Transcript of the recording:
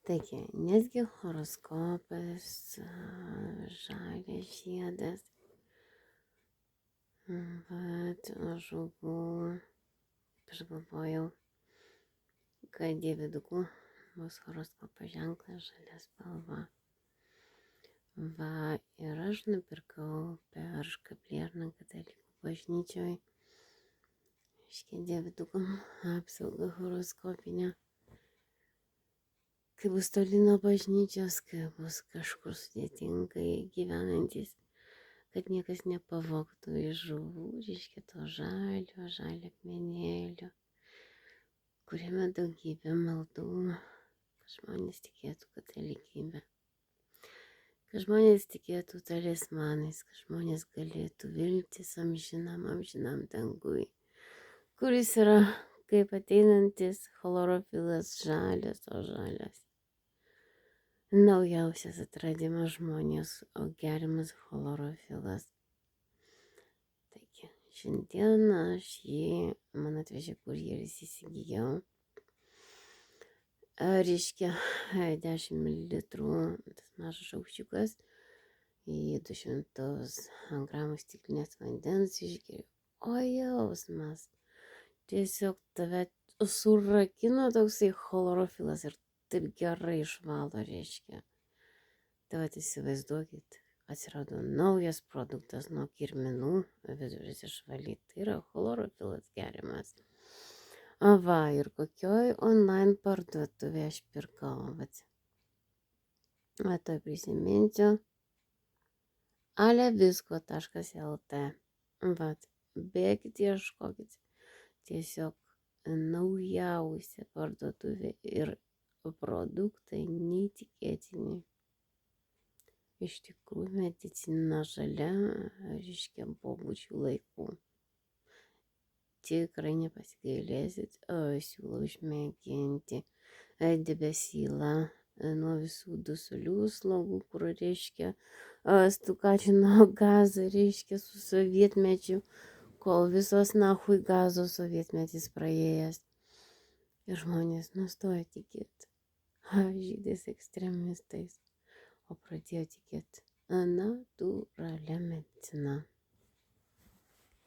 Taigi, netgi horoskopas, žalias žiedas, bet žuvų, aš galvojau, kad dievidukų bus horoskopo ženklas žalia spalva. Va, ir aš nupirkau per Škaplierną katalikų bažnyčioj, dievidukam apsaugą horoskopinę. Kai bus toli nuo bažnyčios, kai bus kažkur sudėtingai gyvenantis, kad niekas nepavogtų iš žuvų, to žalio akmenėlio, kuriame daugybė maldų, kad žmonės tikėtų katalikybę, kad žmonės tikėtų talismanais, kad žmonės galėtų viltis amžinam dangui, kuris yra kaip ateinantis chlorofilas žalias. Naujausias atradimas žmonės, o geriamas chlorofilas. Taigi, šiandien aš jį, man atvežė kurjeris, įsigijau. Reiškia 10 ml, tas mažas šaukščiukas, į 200 gramų stiklinės vandens išgeriu. O jausmas, tiesiog tave surakino toksai chlorofilas ir taip gerai išvalo, reiškia. Tai vat įsivaizduokit, atsirado naujas produktas nuo kirminų, vidurius išvalyti, tai yra chlorofilas geriamas. Va, ir kokioj online parduotuvė aš pirkau, vat. Tai prisiminsiu, alevisko.lt. Vat, bėkit, ieškokit. Tiesiog naujausia parduotuvė ir produktai neįtikėtini. Iš tikrųjų, medicina žalia, reiškia, pobūdžių laikų. Tikrai nepasigailėsit, siūlau išmėginti debesylą nuo visų dusulių slogų, kur reiškia stukačino gazą, reiškia, su sovietmečiu, kol visos nahui gazo sovietmetis praėjęs. Ir žmonės nustoja tikėti žydais ekstremistais, o pradėjo tikėti natūralia medicina.